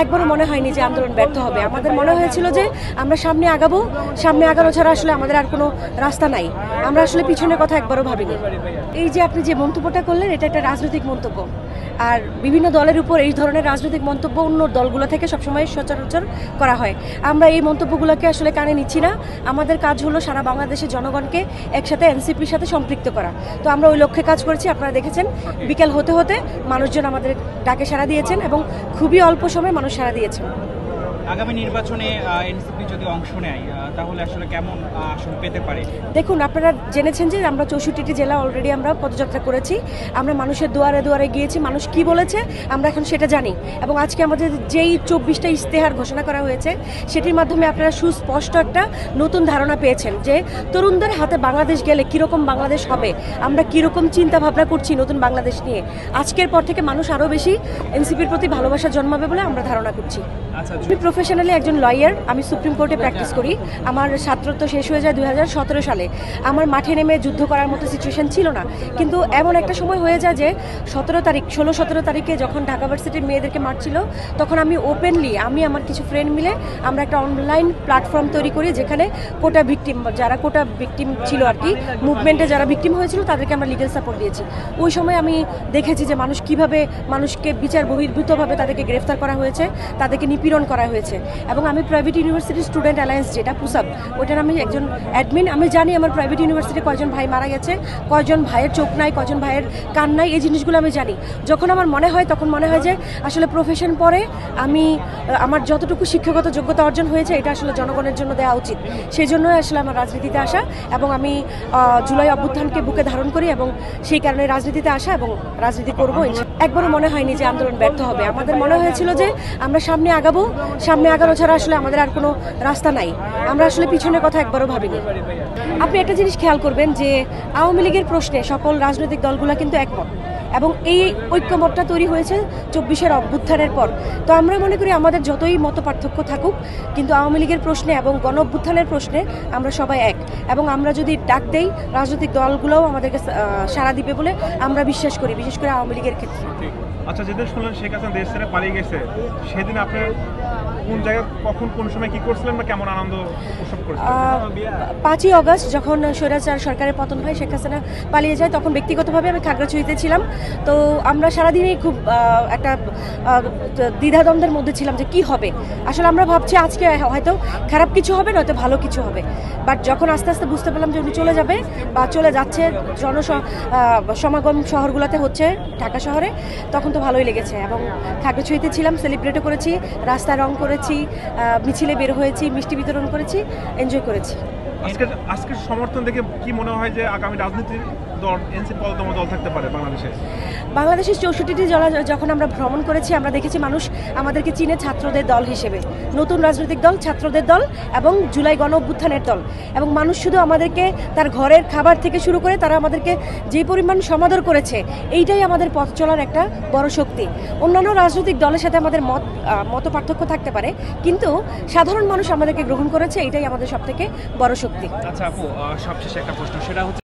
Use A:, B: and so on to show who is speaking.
A: একবারও মনে হয়নি যে আন্দোলন ব্যর্থ হবে। আমাদের মনে হয়েছিল যে আমরা সামনে আগাবো, সামনে আগানো ছাড়া আসলে আমাদের আর কোনো রাস্তা নাই। আমরা আসলে পিছনের কথা একবারও ভাবিনি। এই যে আপনি যে মন্তব্যটা করলেন, এটা একটা রাজনৈতিক মন্তব্য। আর বিভিন্ন দলের উপর এই ধরনের রাজনৈতিক মন্তব্য অন্য দলগুলো থেকে সবসময় সচরাচর করা হয়। আমরা এই মন্তব্যগুলোকে আসলে কানে নিচ্ছি না। আমাদের কাজ হলো সারা বাংলাদেশের জনগণকে একসাথে এনসিপির সাথে সম্পৃক্ত করা। তো আমরা ওই লক্ষ্যে কাজ করেছি। আপনারা দেখেছেন বিকেল হতে হতে মানুষজন আমাদের ডাকে সাড়া দিয়েছেন এবং খুবই অল্প সময়ে মানুষ সাড়া দিয়েছেন।
B: আগামী নির্বাচনে এনসিপি যদি অংশ নেয় তাহলে আসলে কেমন আসন পেতে পারে?
A: দেখুন, আপনারা জেনেছেন যে আমরা 64টি জেলা অলরেডি আমরা পদযাত্রা করেছি। আমরা মানুষের দুয়ারে দুয়ারে গিয়েছি। মানুষ কি বলেছে আমরা এখন সেটা জানি। এবং আজকে আমাদের যেই 24টা ইশতেহার ঘোষণা করা হয়েছে সেটির মাধ্যমে আপনারা সুস্পষ্ট একটা নতুন ধারণা পেয়েছেন যে তরুণদের হাতে বাংলাদেশ গেলে কীরকম বাংলাদেশ হবে, আমরা কীরকম চিন্তা ভাবনা করছি নতুন বাংলাদেশ নিয়ে। আজকের পর থেকে মানুষ আরও বেশি এনসিপির প্রতি ভালোবাসা জন্মাবে বলে আমরা ধারণা করছি। আমি প্রফেশনালি একজন লয়ার। আমি সুপ্রিম কোর্টে প্র্যাকটিস করি। আমার ছাত্রত্ব শেষ হয়ে যায় 2017 সালে। আমার মাঠে নেমে যুদ্ধ করার মতো সিচুয়েশন ছিল না, কিন্তু এমন একটা সময় হয়ে যায় যে 16-17 তারিখে যখন ঢাকা ভার্সিটির মেয়েদেরকে মারছিল, তখন আমি ওপেনলি আমার কিছু ফ্রেন্ড মিলে আমরা একটা অনলাইন প্ল্যাটফর্ম তৈরি করি যেখানে কোটা ভিকটিম ছিল আর কি, মুভমেন্টে যারা ভিকটিম হয়েছিল তাদেরকে আমরা লিগ্যাল সাপোর্ট দিয়েছি। ওই সময় আমি দেখেছি যে মানুষ কীভাবে মানুষকে বিচার বহির্ভূতভাবে তাদেরকে গ্রেফতার করা হয়েছে, তাদেরকে নিপীড়ন করা হয়েছে। এবং আমি প্রাইভেট ইউনিভার্সিটি স্টুডেন্ট অ্যালায়েন্স, যেটা পুসাব, ওইটার আমি একজন অ্যাডমিন। আমি জানি আমার প্রাইভেট ইউনিভার্সিটি কয়জন ভাই মারা গেছে, কয়জন ভাইয়ের চোখ নাই, কয়জন ভাইয়ের কান নাই, এই জিনিসগুলো আমি জানি। যখন আমার মনে হয় তখন মনে হয় যে আসলে প্রফেশন পরে আমার যতটুকু শিক্ষাগত যোগ্যতা অর্জন হয়েছে এটা আসলে জনগণের জন্য দেওয়া উচিত। সেই জন্যই আসলে আমার রাজনীতিতে আসা এবং আমি জুলাই অভ্যুত্থানকে বুকে ধারণ করি এবং সেই কারণে রাজনীতিতে আসা এবং রাজনীতি করবো। একবারও মনে হয়নি যে আন্দোলন ব্যর্থ হবে। আমাদের মনে হয়েছিল যে আমরা সামনে আগাবো, সামনে আগানো ছাড়া আসলে আমাদের আর কোনো রাস্তা নাই। আমরা আসলে পিছনের কথা একবারও ভাবিনি। আপনি একটা জিনিস খেয়াল করবেন যে আওয়ামী লীগের প্রশ্নে সকল রাজনৈতিক দলগুলো কিন্তু একমত এবং এই ঐক্যমতটা তৈরি হয়েছে 24-এর অভ্যুত্থানের পর। তো আমরা মনে করি আমাদের যতই মত পার্থক্য থাকুক, কিন্তু আওয়ামী লীগের প্রশ্নে এবং গণ অভ্যুত্থানের প্রশ্নে আমরা সবাই এক। এবং আমরা যদি ডাক দেই রাজনৈতিক দলগুলোও আমাদেরকে সাড়া দিবে বলে আমরা বিশ্বাস করি, বিশেষ করে আওয়ামী লীগের ক্ষেত্রে।
C: আচ্ছা, যেদিন শুনলেন শেখ হাসিনা দেশ ছেড়ে পালিয়ে গেছে, সেদিন আপনি কোন জায়গায় কখন কোন সময় কি করছিলেন বা কেমন আনন্দ উৎসব করেছিলেন?
A: 5ই অগস্ট যখন স্বৈরাচার সরকারের পতন হয়, শেখ হাসিনা পালিয়ে যায়, তখন ব্যক্তিগতভাবে আমি খাগড়াছড়িতে ছিলাম। তো আমরা সারাদিনই খুব একটা দ্বিধাদ্বন্দ্বের মধ্যে ছিলাম যে কি হবে। আসলে আমরা ভাবছি আজকে হয়তো খারাপ কিছু হবে, নয়তো ভালো কিছু হবে। বাট যখন আস্তে আস্তে বুঝতে পারলাম যে উনি চলে যাবে বা চলে যাচ্ছে, সমাগম শহরগুলোতে হচ্ছে ঢাকা শহরে, তখন তো ভালোই লেগেছে। এবং খাগড়াছড়িতে ছিলাম, সেলিব্রেটও করেছি, রাস্তায় রং করেছি, মিছিলে বের হয়েছি, মিষ্টি বিতরণ করেছি, এনজয় করেছি।
C: আজকের সমর্থন দেখে কি মনে হয় যে আগামী রাজনীতির দল এনসিপি দলতম দল থাকতে পারে বাংলাদেশের 64টি জেলা যখন আমরা ভ্রমণ করেছি, আমরা দেখেছি মানুষ আমাদেরকে চিনে ছাত্রদের দল হিসেবে, নতুন রাজনৈতিক দল, ছাত্রদের দল এবং জুলাই গণ অভ্যুত্থানের দল। এবং মানুষ শুধু আমাদেরকে তার ঘরের খাবার থেকে শুরু করে তারা আমাদেরকে যে পরিমাণ সমাদর করেছে, এইটাই আমাদের পথ চলার একটা বড় শক্তি। অন্যান্য রাজনৈতিক দলের সাথে আমাদের মত পার্থক্য থাকতে পারে, কিন্তু সাধারণ মানুষ আমাদেরকে গ্রহণ করেছে, এটাই আমাদের সবথেকে বড় শক্তি।
B: আচ্ছা আপু, সবশেষে একটা প্রশ্ন, সেটা হচ্ছে